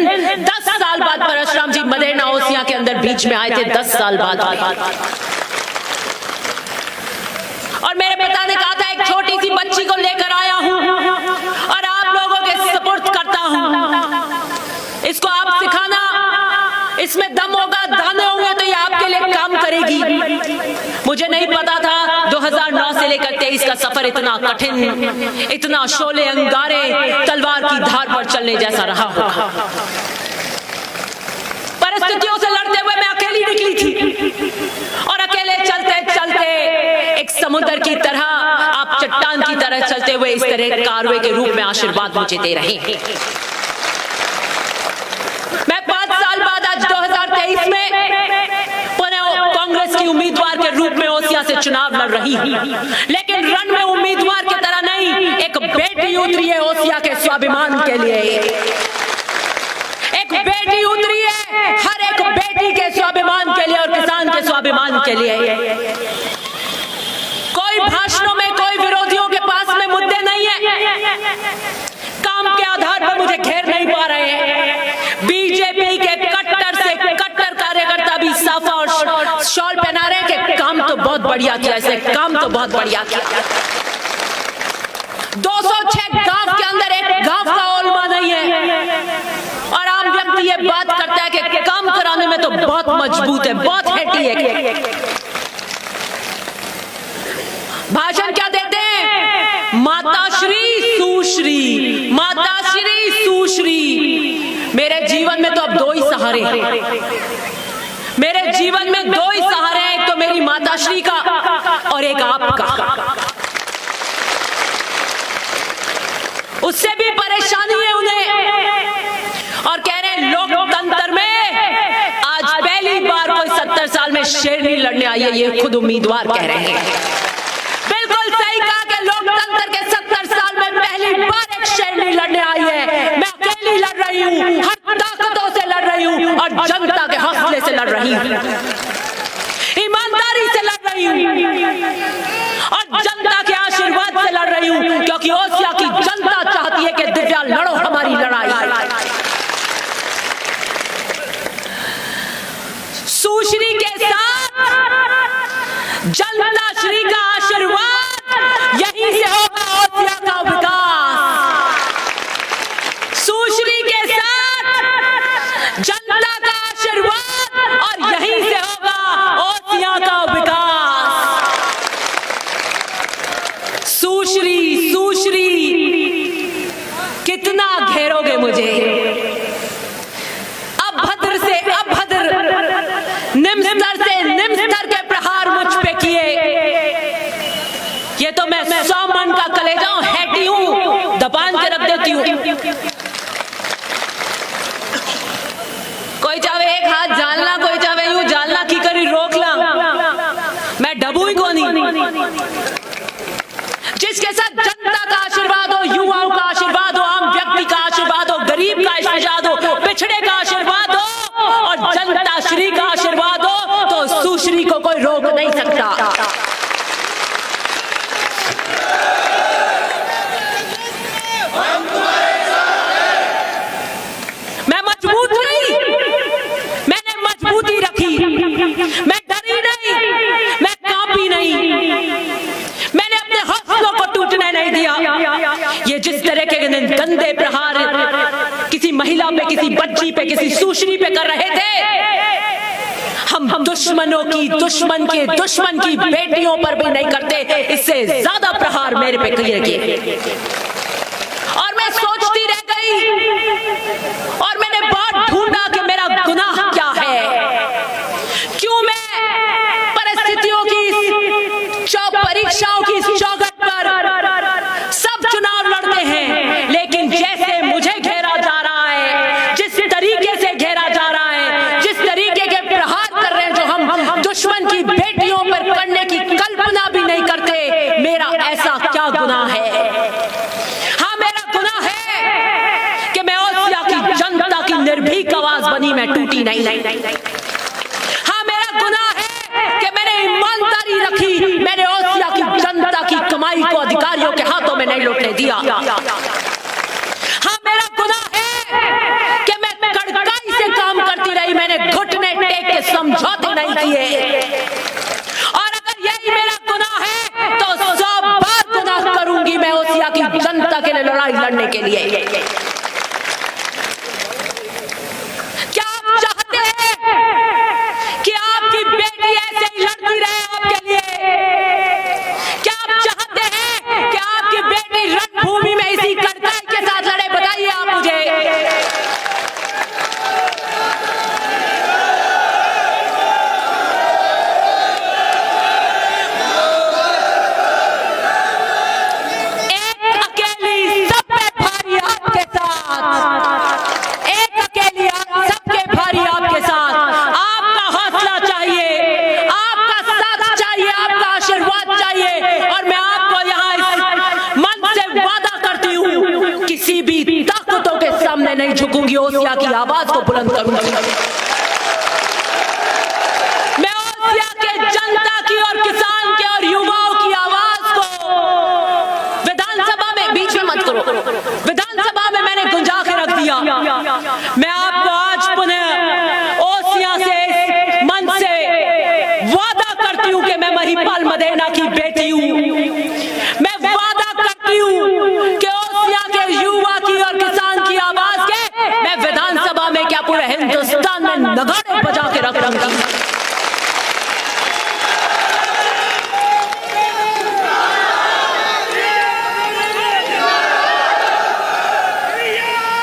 हिंद 10 साल बाद परशुराम जी मदेना ओसिया के अंदर बीच में आए थे, 10 साल बाद। और मेरे पिता ने कहा था एक छोटी सी बच्ची को लेकर आया हूं और आप लोगों के सपुर्द करता हूं। इसको आप सिखाना, इसमें दम होगा, दाने होंगे तो ये आपके लिए काम करेगी। मुझे नहीं पता था 2009 से लेकर 23 का सफर इतना कठिन, इतना शोले अंगारे, तलवार की धार पर चलने जैसा रहा होगा। परिस्थितियों से लड़ते हुए मैं अकेली निकली थी और अकेले चलते चलते एक समुद्र की तरह, आप चट्टान की तरह चलते हुए इस तरह कारवे के रूप में आशीर्वाद मुझे दे रहे हैं। मैं 5 साल बाद आज 2023 में पुनः कांग्रेस की उम्मीदवार के रूप में ओसिया से चुनाव लड़ रही हूं, लेकिन रण में उम्मीदवार की तरह नहीं, एक बेटी उतरी है ओसिया के स्वाभिमान के लिए। एक बेटी उतरी है हर एक बेटी के स्वाभिमान के लिए और किसान के स्वाभिमान के लिए। कोई भाषणों में, कोई विरोधियों के पास में मुद्दे नहीं है, काम के आधार पर मुझे घेर नहीं पा रहे हैं। बीजेपी के कट्टर से कट्टर कार्यकर्ता भी साफा और शॉल पहना रहे हैं कि काम तो बहुत बढ़िया किया, ऐसे काम तो बहुत बढ़िया किया। 206 गांव के अंदर एक गांव का ओलमा नहीं है और आम व्यक्ति ये बात करता है कि काम कराने में तो बहुत मजबूत है, बहुत हैटी है। भाषण क्या देते हैं? माताश्री सुश्री, माताश्री सुश्री। मेरे जीवन में तो अब 2 ही सहारे हैं। मेरे जीवन में 2 ही सहारे हैं, एक तो मेरी माताश्री का और एक आपका। उससे भी परेशानी है उन्हें और कह रहे हैं लोकतंत्र में आज पहली बार कोई 70 साल में शेरनी लड़ने आई है, ये खुद उम्मीदवार कह रहे हैं। बिल्कुल सही कहा कि लोकतंत्र के 70 साल में पहली बार एक शेरनी लड़ने आई है। मैं अकेली लड़ रही हूँ, हर ताकतों से लड़ रही हूँ और जनता के हौसले से लड़ रही हूँ, ईमानदारी से लड़ रही हूँ और जनता के आशीर्वाद से लड़ रही हूँ, क्योंकि ओसिया की जनता चाहती है कि दिव्या लड़ो हमारी लड़ाई। सुश्री के साथ जनता श्री का आशीर्वाद, यहीं से होगा ओसिया का विकास। सुश्री के साथ जनता का आशीर्वाद और यहीं से होगा ओसिया का विकास। सुश्री सुश्री कितना घेरोगे मुझे? अभद्र से अभद्र, निम्न स्तर से निम्न स्तर के प्रहार मुझ पे किए। ये तो मैं 100 मन का कलेजा हूं, हैटी हूं, दबान के रख देती हूं। कोई चाहे एक हाथ जानला, कोई चाहे यूं जानला की करी रोक ला, मैं डबू ही को नहीं। जिसके साथ जनता का आशीर्वाद हो, युवाओं का आशीर्वाद हो, आम व्यक्ति का आशीर्वाद हो, गरीब का आशीर्वाद हो, पिछड़े का आशीर्वाद हो और जनता श्री का आशीर्वाद हो, तो सुश्री को कोई रोक नहीं सकता। मैं मजबूत नहीं, मैंने मजबूती रखी, मैं डरी नहीं, मैं कांपी नहीं, मैंने अपने हौसलों को टूटने नहीं दिया। ये जिस तरह के गंदे प्रहार किसी महिला पे, किसी बच्ची पे, किसी सुश्री पे कर रहे थे, हम दुश्मनों की, दुश्मन के दुश्मन की बेटियों पर भी नहीं करते। इससे ज्यादा प्रहार मेरे पे किए गए और मैं सोचती रह गई और मैंने बहुत ढूंढा कि मेरा गुनाह क्या है, क्यों मैं परिस्थितियों की, परीक्षाओं की चौखट पर सब चुनाव लड़ते हैं, लेकिन जैसे मुझे घेरा जा रहा है, जिस तरीके से घेरा जा रहा है, जिस तरीके के प्रहार कर रहे हैं जो हम दुश्मन की बेटियों पर करने की कल्पना भी नहीं करते, मेरा ऐसा क्या गुनाह है? हाँ, मेरा गुनाह है कि मैं ओसिया की जनता की निर्भीक आवाज बनी, मैं टूटी नहीं। हाँ, मेरा गुनाह है कि मैंने ईमानदारी रखी, मैंने ओसिया की जनता की कमाई को अधिकारियों के हाथों में नहीं लौटने दिया। हाँ, मेरा गुनाह है कि मैं चले लड़ाई लड़ने के लिए। क्या आप चाहते हैं कि आपकी बेटी ऐसे ही लड़ती रहे आपके लिए? क्या आप चाहते हैं कि आपकी बेटी रणभूमि में इसी कड़काई के साथ लड़े? बताइए आप मुझे। नहीं झुकूंगी, ओसिया की आवाज को बुलंद करूंगी। मैं ओसिया के जनता की और किसान के और युवाओं की आवाज को विधानसभा में, बीच में मत करो, विधानसभा में मैंने गुंजा के रख दिया। मैं आपको आज पुनः ओसिया से मन से वादा करती हूं कि मैं महिपाल मदेना की बेटी हूं। मैं वादा करती हूं कि ओसिया के युवा की और किसान की आवाज मैं विधानसभा में क्या पूरे हिंदुस्तान में नगाड़े बजा के रख दूंगी।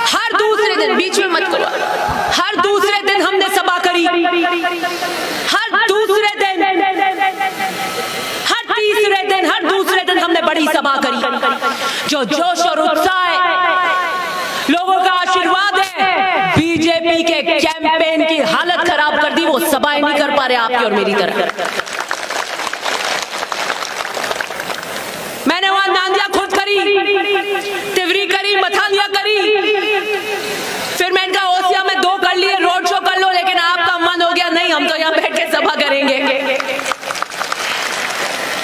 हर दूसरे दिन, बीच में मत करो, हर दूसरे दिन हमने सभा करी, हर दूसरे दिन, हर तीसरे दिन, हर दूसरे दिन हमने बड़ी सभा करी। जो जोश और उत्साह लोगों का आशीर्वाद है, बीजेपी के कैंपेन की हालत खराब कर दी। वो सभाएं नहीं कर पा रहे आपकी और मेरी तरह। मैंने वहां नांदिया खुद करी, तिवरी करी, मथानिया करी, फिर मैंने कहा ओसिया में 2 कर लिए, रोड शो कर लो, लेकिन आपका मन हो गया नहीं, हम तो यहां बैठ के सभा करेंगे।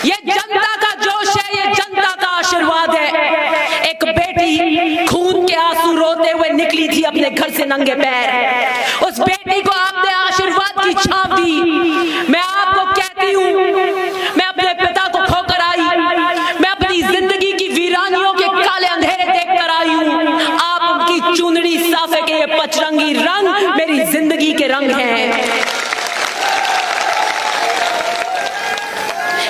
ये जनता का जोश है, ये जनता का आशीर्वाद है। एक बेटी खून के आंसू रोते हुए निकली थी अपने घर से नंगे पैर, उस बेटी को आपने आशीर्वाद की छाप दी। मैं आपको कहती हूँ, मैं अपने पिता को खोकर आई, मैं अपनी जिंदगी की वीरानियों के काले अंधेरे देखकर आई हूँ। आप उनकी चुनरी साफे के ये पचरंगी रंग मेरी जिंदगी के रंग हैं।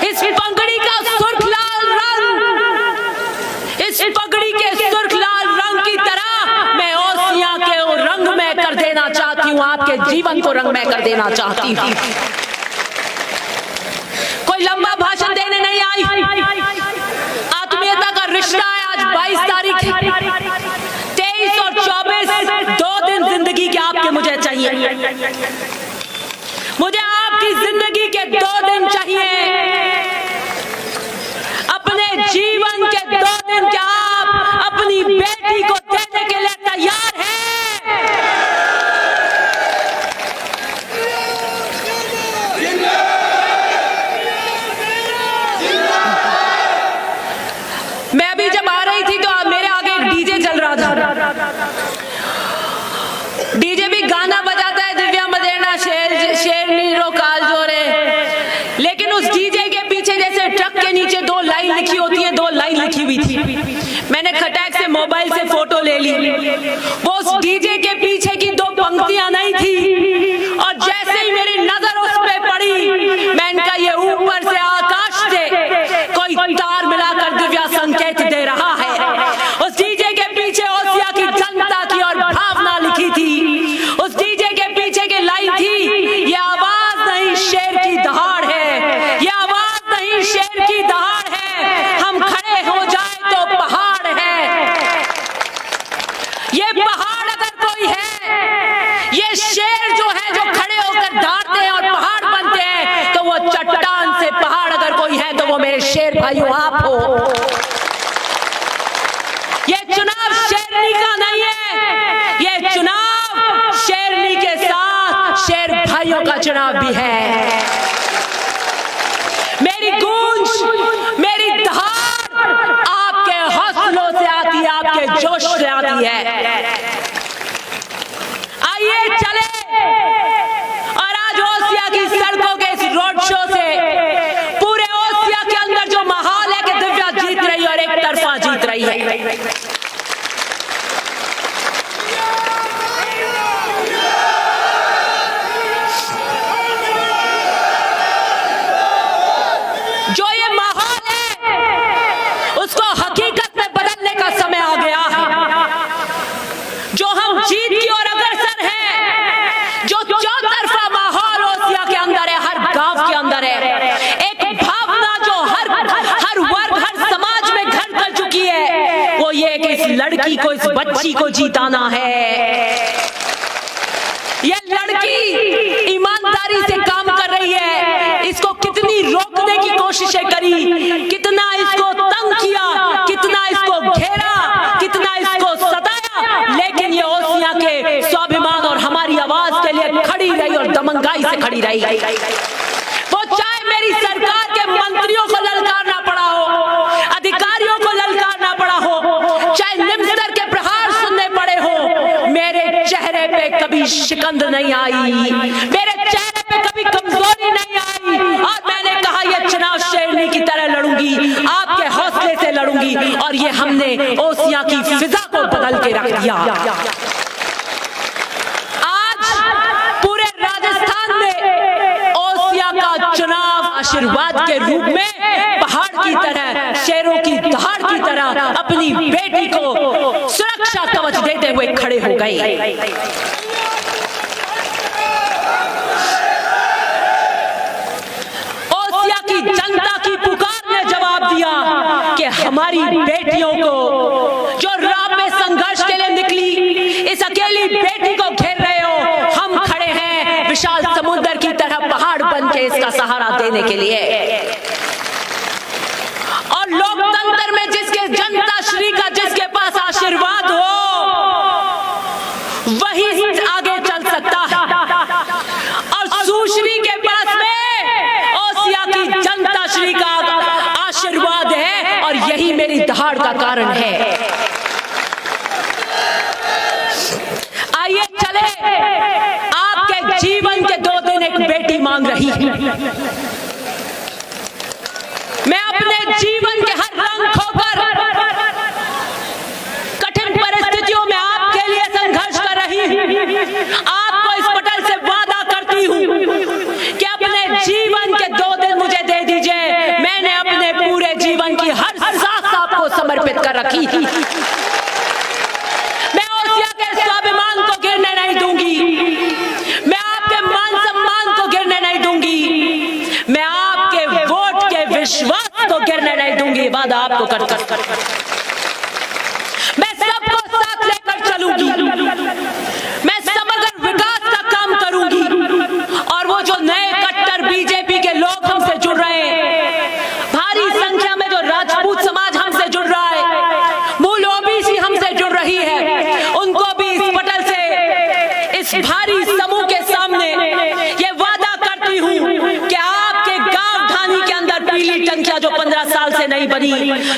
इस पगड़ी का सुर्ख लाल रंग, इस पगड़ी के सुर्ख लाल रंग की तरह मैं ओसिया के रंग में कर देना चाहती हूँ, आपके जीवन को रंग में कर देना चाहती हूँ। कोई लंबा भाषण देने नहीं आई, आत्मीयता का रिश्ता है। आज 22 तारीख है, 23 और 24 2 दिन जिंदगी के आपके मुझे चाहिए, मुझे आपकी जिंदगी के 2 दिन चाहिए। अपने जीवन के 2 दिन क्या आप अपनी बेटी को देने के लिए तैयार हैं? मैं अभी जब आ रही थी तो मेरे आगे एक डीजे चल रहा था। डीजे भी गाना बजाता है, दिव्या मदेना शेरनी रो काल जोरे, लेकिन उस डीजे के पीछे जैसे ट्रक के नीचे 2 लाइन लिखी होती है, 2 लाइन लिखी हुई थी। मैंने खटाक से मोबाइल से फोटो ले ली, वो उस डीजे के पीछे की 2 पंक्तियां नहीं थी, और जैसे ही मेरी नजर उस पे पड़ी, मैंने कहा ये ऊपर से आकाश से कोई तार मिलाकर दिव्या संकेत दे रहा है। उस डीजे के पीछे ओसिया की जनता की और भावना लिखी थी। उस डीजे के पीछे की लाइन थी, ये आवाज नहीं शेर की दहाड़ है, ये आवाज नहीं शेर की दहाड़ है, हम खड़े हो जाए तो पहाड़ है। ये पहाड़ अगर कोई है, ये शेर जो है जो खड़े होकर दहाड़ते हैं और पहाड़ बनते हैं, तो वो चट्टान से पहाड़ अगर कोई है तो वो मेरे शेर भाइयों आप हो। ये चुनाव शेरनी का नहीं है, ये चुनाव शेरनी के साथ शेर भाइयों का चुनाव भी है। मेरी गूंज, मेरी दहाड़ आपके हौसलों से आती है, आपके जोश से आती है। आइए चले और आज ओसिया की सड़कों के इस रोड शो से पूरे ओसिया के अंदर जो माहौल है कि दिव्या जीत रही है और एक तरफा जीत रही है। जो ये माहौल है उसको हकीकत में बदलने का समय आ गया है। जो हम जीत की ओर अग्रसर हैं, जो चौतरफा माहौल ओसिया के अंदर है, हर गांव के अंदर है, एक भावना जो हर वर्ग, हर समाज में घर कर चुकी है, वो ये कि इस लड़की को, इस बच्ची को जीताना है। ये लड़की ईमानदारी से काम कर रही है। इसको कितनी रोकने की कोशिशें करी, कितना इसको तंग किया, कितना इसको घेरा, कितना इसको सताया, लेकिन ये ओसिया के स्वाभिमान और हमारी आवाज के लिए खड़ी रही और दमंगाई से खड़ी रही। वो चाहे मेरी सरकार के मंत्रियों को ललकारना पड़ा हो, अधिकारियों को ललकारना पड़ा हो, चाहे निम्नतर के प्रहार सुनने पड़े हो, मेरे चेहरे पे कभी शिकंद नहीं आई, मेरे चेहरे पे कभी कमजोरी नहीं आई। और मैंने कहा ये चुनाव शेरनी की तरह लड़ूंगी, आपके हौसले से लड़ूंगी। और ये हमने ओसिया की फिजा को बदल के रख दिया। आज पूरे राजस्थान में ओसिया का चुनाव आशीर्वाद के रूप में पहाड़ की तरह, शेरों की दहाड़ की तरह अपनी बेटी को सुरक्षा कवच देते हुए खड़े हो गए। ओसिया की जनता की पुकार ने जवाब दिया कि हमारी बेटियों को, जो राह में संघर्ष के लिए निकली, इस अकेली बेटी को घेर रहे हो, हम खड़े हैं विशाल समुद्र की तरह पहाड़ बन के इसका सहारा देने के लिए। और लोकतंत्र में जिसके जनता श्री का, जिसके पास आशीर्वाद हो, वही आगे चल सकता है। और सुश्री के पास में ओसिया की जनता श्री का आशीर्वाद है, और यही मेरी दहाड़ का कारण है। आइए चले, आपके जीवन के 2 दिन एक बेटी मांग रही है। मैं अपने जीवन के हर रंग खोकर कठिन परिस्थितियों में आपके लिए संघर्ष कर रही हूं। आपको इस पटल से वादा करती हूं कि अपने जीवन के 2 दिन मुझे दे दीजिए। मैंने अपने पूरे जीवन की हर सांस आपको समर्पित कर रखी थी। मैं ओसिया के स्वाभिमान को गिरने नहीं दूंगी, मैं आपके मान सम्मान को गिरने नहीं दूंगी, मैं आपके वोट के विश्वास को गिरने नहीं दूंगी। वादा आपको कर मैं सबको साथ लेकर चलूंगी, मैं समग्र विकास का काम करूंगी। और वो जो नए कट्टर बीजेपी के लोग हमसे जुड़ रहे हैं, भारी संख्या में जो राजपूत समाज हमसे जुड़ रहा है, मूल ओबीसी हमसे जुड़ रही है, उनको भी इस पटल से, इस भारी समूह के सामने ये वादा करती हूं कि आपके गांव ढानी के अंदर पीली टंकियां जो 15 साल से नहीं बनी,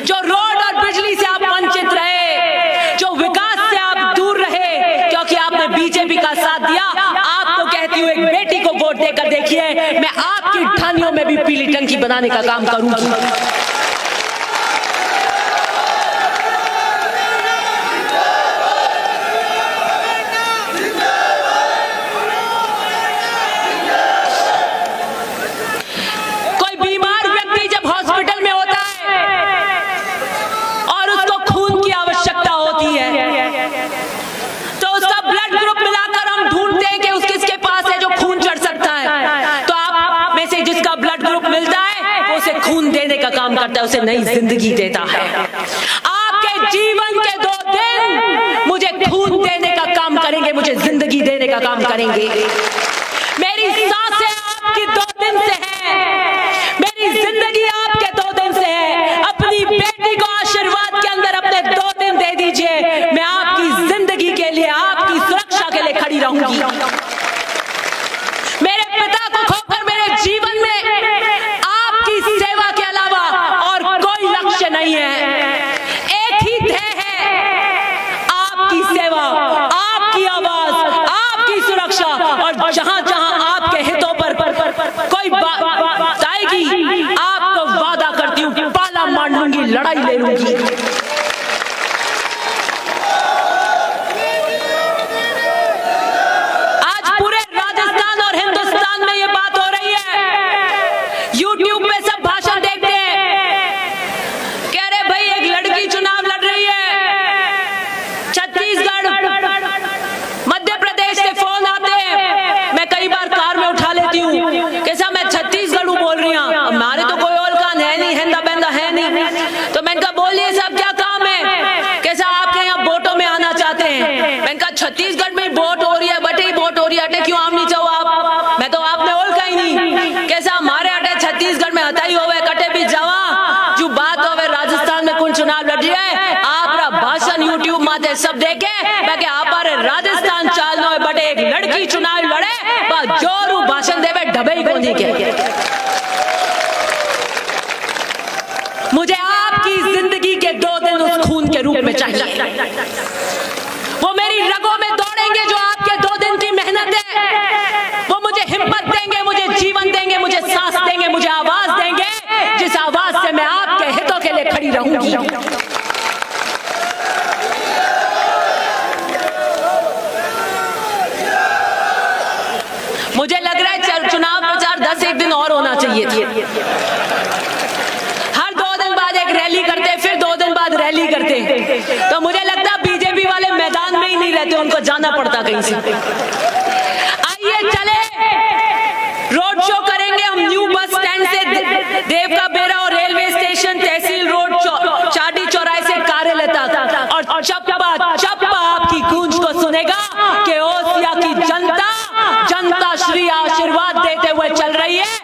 जो रोड और बिजली से आप वंचित रहे, जो विकास से आप दूर रहे क्योंकि आपने बीजेपी का साथ दिया, आपको कहती हूँ एक बेटी को वोट देकर देखिए, मैं आपकी ढानियों में भी पीली टंकी बनाने का काम करूंगी। काम करता है, उसे नई जिंदगी देता है। आपके जीवन के 2 दिन मुझे खून देने का काम करेंगे, मुझे जिंदगी देने का काम करेंगे। मेरी सांसें आपकी 2 दिन से है, मेरी जिंदगी आपके 2 दिन से है। अपनी बेटी को आशीर्वाद के अंदर अपने 2 दिन दे दीजिए, मैं आपकी जिंदगी के लिए, आपकी सुरक्षा के लिए खड़ी रहूंगी। मेरे पिता को खोकर मेरे जीवन में आपकी सेवा के अलावा और कोई लक्ष्य नहीं है। एक ही ध्येय है, आपकी सेवा, आपकी आवाज, आपकी सुरक्षा। और जहां जहां आपके हितों पर कोई बात आएगी, आपको वादा करती हूं पाला मार लूंगी, लड़ाई ले लूंगी। YouTube पे सब भाषण देखते छत्तीसगढ़ में वोट हो रही है, बटे वोट हो रही है, अटे क्यों आम नहीं चाहो आप? मैं तो आपने ओल का ही नहीं कैसा हमारे अटे छत्तीसगढ़ में हताई होवे कटे भी जावा जो बात होवे राजस्थान में कौन चुनाव लड़ रही है आप भाषण यूट्यूब माते सब देखे बाकी आप राजस्थान चालनो है बटे एक लड़की चुनाव लड़े जोरू भाषण देवे ढबई को नहीं के। मुझे आपकी जिंदगी के 2 दिन उस खून के रूप में चाहिए, वो मेरी रगों में दौड़ेंगे जो आपके 2 दिन की मेहनत है, वो मुझे हिम्मत देंगे, मुझे जीवन देंगे, मुझे सांस देंगे, मुझे आवाज देंगे, जिस आवाज से मैं आपके हितों के लिए खड़ी रहूंगी। मुझे लग रहा है चुनाव प्रचार 10-1 दिन और होना चाहिए थी। हर 2 दिन बाद एक रैली करते, फिर 2 दिन बाद रैली करते, तो मुझे लगता बीजेपी वाले मैदान में ही नहीं रहते, उनको जाना पड़ता कहीं से। आइए चले रोड शो करेंगे हम न्यू बस स्टैंड से देव का बेरा और रेलवे स्टेशन तहसील रोड चाटी चौराहे से कार्यालय तक, और चप्पा चप्पा आपकी गूंज को सुनेगा कि ओसिया की जनता श्री आशीर्वाद देते हुए चल रही है।